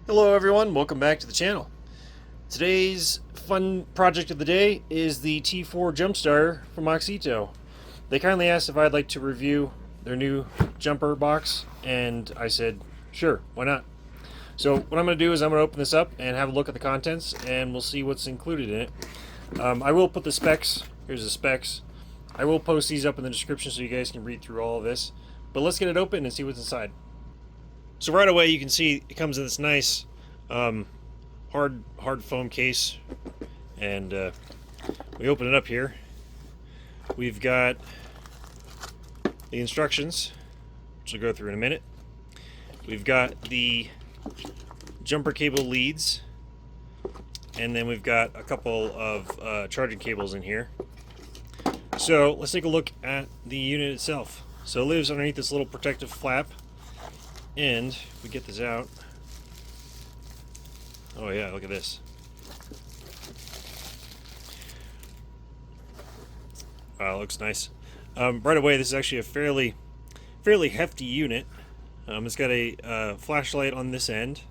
Hello everyone, welcome back to the channel. Today's fun project of the day is the T4 jump starter from Auxito. They kindly asked if I'd like to review their new jumper box, and I said, sure, why not? So what I'm going to do is I'm going to open this up and have a look at the contents, and we'll see what's included in it. I will put the specs, here's the specs. I will post these up in the description so you guys can read through all of this. But let's get it open and see what's inside. So right away you can see it comes in this nice hard foam case, and we open it up here. We've got the instructions, which I'll go through in a minute. We've got the jumper cable leads, and then we've got a couple of charging cables in here. So let's take a look at the unit itself. So it lives underneath this little protective flap, and if we get this out, oh yeah, look at this. Wow, it looks nice. Right away, this is actually a fairly hefty unit. It's got a flashlight on this end,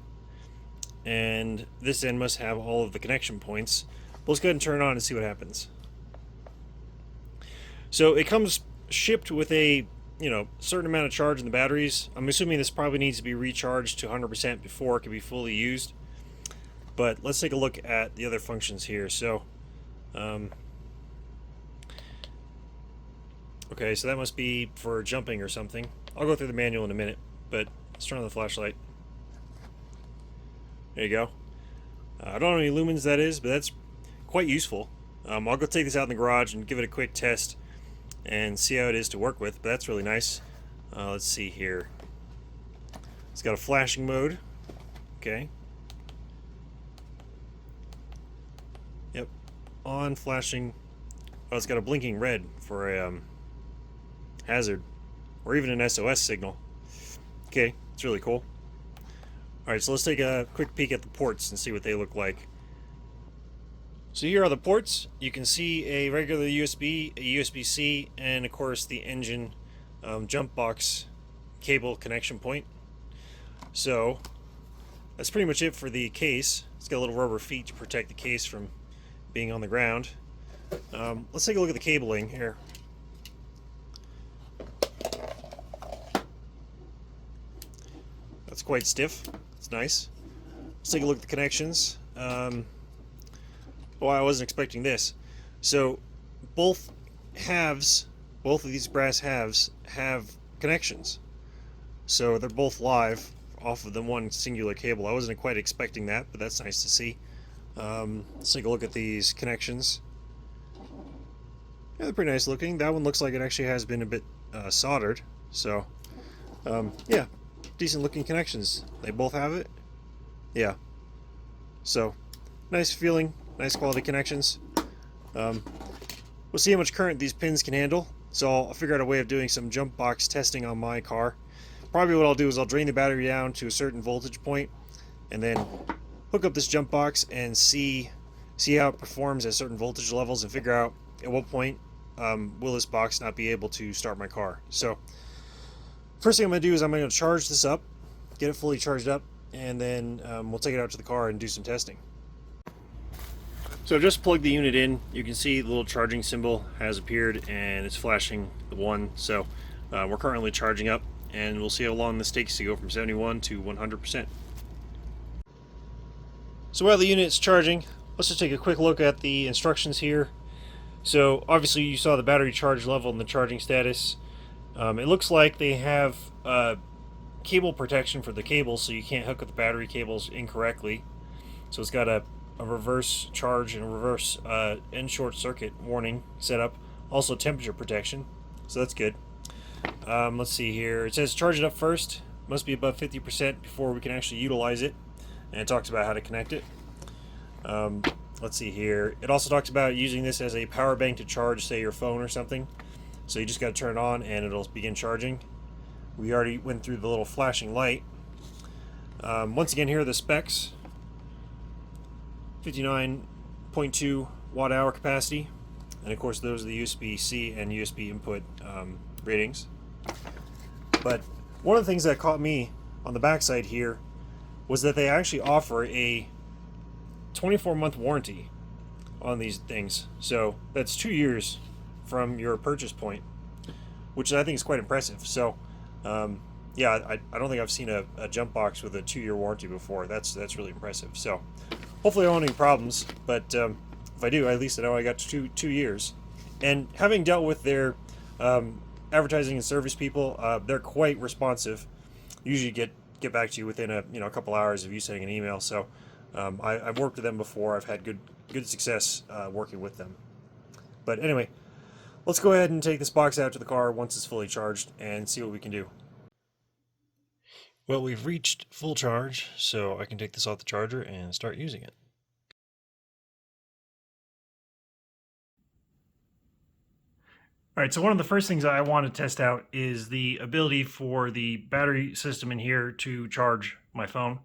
and this end must have all of the connection points. But let's go ahead and turn it on and see what happens. So it comes shipped with a certain amount of charge in the batteries. I'm assuming this probably needs to be recharged to 100% before it can be fully used. But let's take a look at the other functions here. So, okay, so that must be for jumping or something. I'll go through the manual in a minute, but let's turn on the flashlight. There you go. I don't know how many lumens that is, but that's quite useful. I'll go take this out in the garage and give it a quick test and see how it is to work with, but that's really nice. Let's see here. It's got a flashing mode. Okay. Yep. On, flashing. Oh, it's got a blinking red for a hazard, or even an SOS signal. Okay, it's really cool. Alright, so let's take a quick peek at the ports and see what they look like. So here are the ports. You can see a regular USB, a USB-C, and of course the engine jump box cable connection point. So that's pretty much it for the case. It's got little rubber feet to protect the case from being on the ground. Let's take a look at the cabling here. That's quite stiff. It's nice. Let's take a look at the connections. Oh, I wasn't expecting this. So both halves, both of these brass halves have connections. So they're both live off of the one singular cable. I wasn't quite expecting that, but that's nice to see. Let's take a look at these connections. Yeah, they're pretty nice looking. That one looks like it actually has been a bit soldered. So, yeah, decent looking connections. They both have it. Yeah. So, nice feeling. Nice quality connections. We'll see how much current these pins can handle. So I'll figure out a way of doing some jump box testing on my car. Probably what I'll do is I'll drain the battery down to a certain voltage point, and then hook up this jump box and see how it performs at certain voltage levels, and figure out at what point will this box not be able to start my car. So first thing I'm going to do is I'm going to charge this up, get it fully charged up, and then we'll take it out to the car and do some testing. So I've just plugged the unit in. You can see the little charging symbol has appeared and it's flashing the 1. So we're currently charging up, and we'll see how long this takes to go from 71 to 100%. So while the unit's charging, let's just take a quick look at the instructions here. So obviously you saw the battery charge level and the charging status. It looks like they have cable protection for the cables, so you can't hook up the battery cables incorrectly. So it's got a reverse charge and a reverse end short circuit warning set up. Also temperature protection, so that's good. Let's see here. It says charge it up first. Must be above 50% before we can actually utilize it. And it talks about how to connect it. Let's see here. It also talks about using this as a power bank to charge, say, your phone or something. So you just got to turn it on and it'll begin charging. We already went through the little flashing light. Once again, here are the specs. 59.2 watt-hour capacity, and of course those are the USB-C and USB input ratings. But one of the things that caught me on the backside here was that they actually offer a 24-month warranty on these things. So that's 2 years from your purchase point, which I think is quite impressive. So yeah, I don't think I've seen a jump box with a 2-year warranty before. That's really impressive. So hopefully I won't have any problems, but if I do, at least I know I got two years. And having dealt with their advertising and service people, they're quite responsive. Usually get back to you within a couple hours of you sending an email. So I've worked with them before. I've had good success working with them. But anyway, let's go ahead and take this box out to the car once it's fully charged and see what we can do. Well, we've reached full charge, so I can take this off the charger and start using it. All right, so one of the first things I want to test out is the ability for the battery system in here to charge my phone.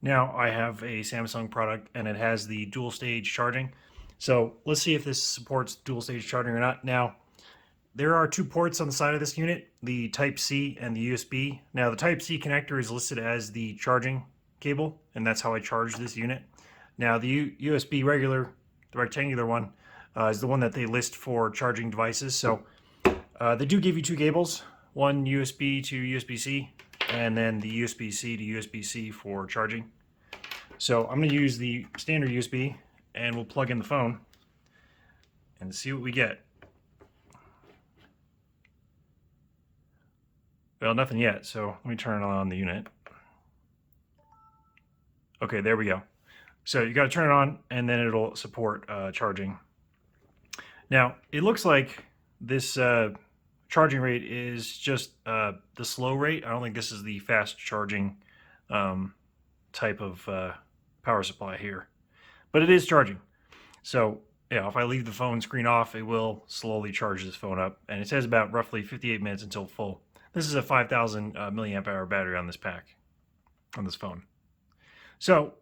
Now, I have a Samsung product and it has the dual stage charging. So let's see if this supports dual stage charging or not. Now, there are 2 ports on the side of this unit, the Type-C and the USB. Now, the Type-C connector is listed as the charging cable, and that's how I charge this unit. Now, the USB regular, the rectangular one, is the one that they list for charging devices. So they do give you 2 cables, one USB to USB-C, and then the USB-C to USB-C for charging. So I'm going to use the standard USB, and we'll plug in the phone and see what we get. Well, nothing yet, so let me turn on the unit. Okay, there we go. So you got to turn it on, and then it'll support charging. Now, it looks like this charging rate is just the slow rate. I don't think this is the fast charging type of power supply here. But it is charging. So, yeah, if I leave the phone screen off, it will slowly charge this phone up. And it says about roughly 58 minutes until full. This is a 5,000 milliamp hour battery on this pack, on this phone. So,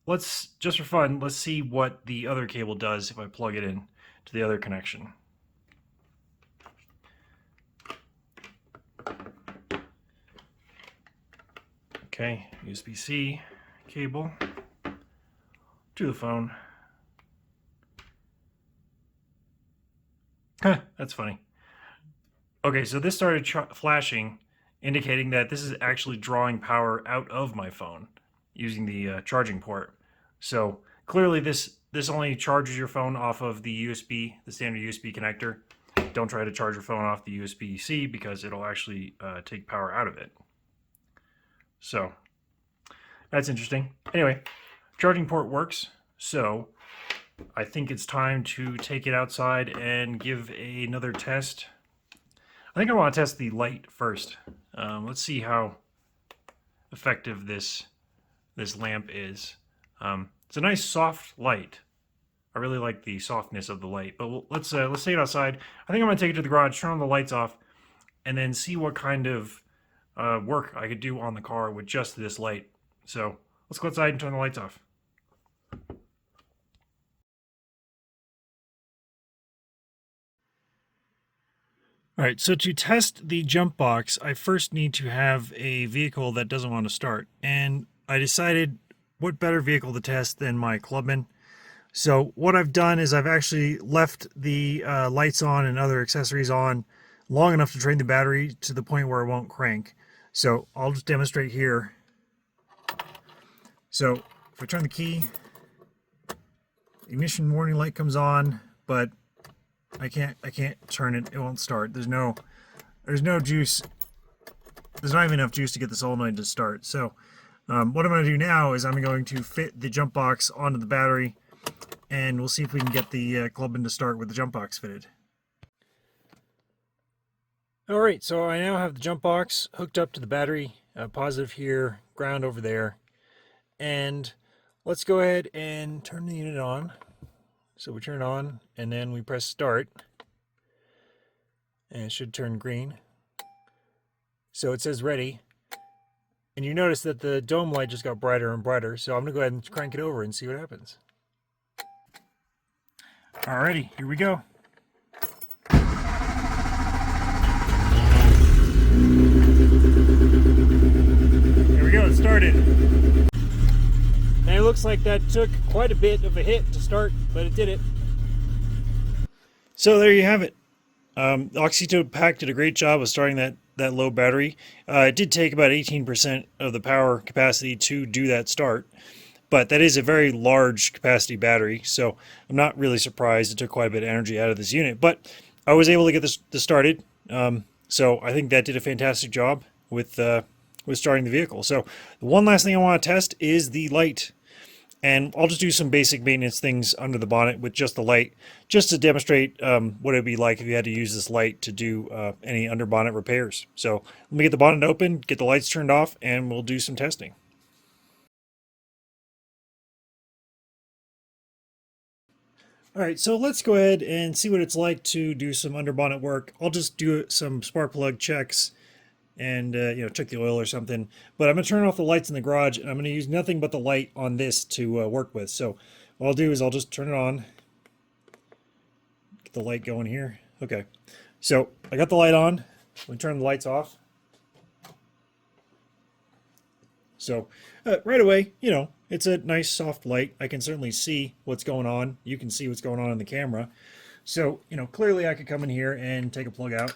let's, just for fun, let's see what the other cable does if I plug it in to the other connection. Okay, USB-C cable to the phone. Huh, that's funny. Okay, so this started flashing, indicating that this is actually drawing power out of my phone using the charging port. So clearly this only charges your phone off of the USB, the standard USB connector. Don't try to charge your phone off the USB-C because it'll actually take power out of it. So that's interesting. Anyway, charging port works, so I think it's time to take it outside and give another test. I think I want to test the light first. Let's see how effective this lamp is. It's a nice soft light. I really like the softness of the light. But let's take it outside. I think I'm going to take it to the garage, turn on the lights off, and then see what kind of work I could do on the car with just this light. So let's go outside and turn the lights off. Alright, so to test the jump box, I first need to have a vehicle that doesn't want to start. And I decided what better vehicle to test than my Clubman. So what I've done is I've actually left the lights on and other accessories on long enough to drain the battery to the point where it won't crank. So I'll just demonstrate here. So if I turn the key, ignition warning light comes on, but I can't turn it. It won't start. There's no juice. There's not even enough juice to get the solenoid to start. So what I'm going to do now is I'm going to fit the jump box onto the battery, and we'll see if we can get the Clubman to start with the jump box fitted. Alright, so I now have the jump box hooked up to the battery, positive here, ground over there, and let's go ahead and turn the unit on. So we turn it on, and then we press start, and it should turn green. So it says ready, and you notice that the dome light just got brighter and brighter, so I'm going to go ahead and crank it over and see what happens. Alrighty, here we go. There we go, it started. looks like that took quite a bit of a hit to start, but it did it. So there you have it. Auxito Pack did a great job of starting that low battery. It did take about 18% of the power capacity to do that start, but that is a very large capacity battery, so I'm not really surprised it took quite a bit of energy out of this unit. But I was able to get this started, so I think that did a fantastic job with starting the vehicle. So the one last thing I want to test is the light. And I'll just do some basic maintenance things under the bonnet with just the light, just to demonstrate what it would be like if you had to use this light to do any under bonnet repairs. So let me get the bonnet open, get the lights turned off, and we'll do some testing. All right, so let's go ahead and see what it's like to do some under bonnet work. I'll just do some spark plug checks and check the oil or something. But I'm going to turn off the lights in the garage, and I'm going to use nothing but the light on this to work with. So what I'll do is I'll just turn it on, get the light going here. Okay, so I got the light on. Let me turn the lights off. So right away, it's a nice soft light. I can certainly see what's going on. You can see what's going on in the camera. So, clearly I could come in here and take a plug out.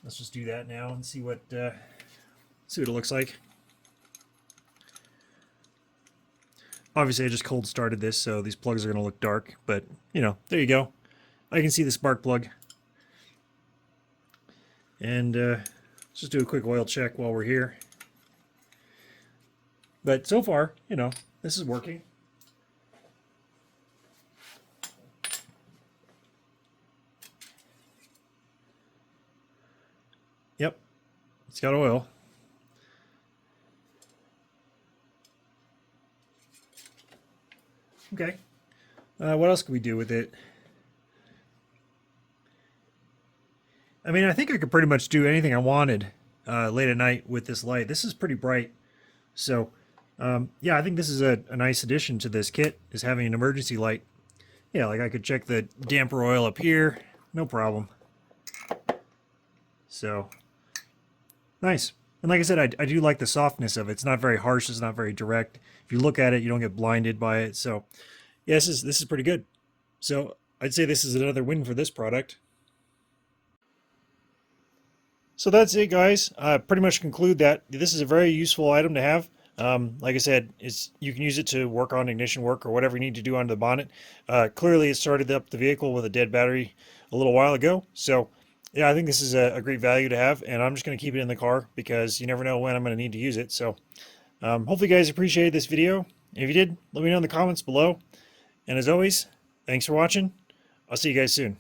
Let's just do that now and see what it looks like. Obviously, I just cold started this, so these plugs are going to look dark. But, there you go. I can see the spark plug. And let's just do a quick oil check while we're here. But so far, this is working. Yep, it's got oil. Okay. What else can we do with it? I mean, I think I could pretty much do anything I wanted late at night with this light. This is pretty bright. So, yeah, I think this is a nice addition to this kit, is having an emergency light. Yeah, like I could check the damper oil up here. No problem. So, nice. And like I said, I do like the softness of it. It's not very harsh. It's not very direct. If you look at it, you don't get blinded by it. So, yeah, this is pretty good. So, I'd say this is another win for this product. So that's it, guys. Pretty much conclude that this is a very useful item to have. Like I said, you can use it to work on ignition work or whatever you need to do under the bonnet. Clearly, it started up the vehicle with a dead battery a little while ago. So, yeah, I think this is a great value to have, and I'm just going to keep it in the car because you never know when I'm going to need to use it. So, hopefully, you guys appreciated this video. If you did, let me know in the comments below. And as always, thanks for watching. I'll see you guys soon.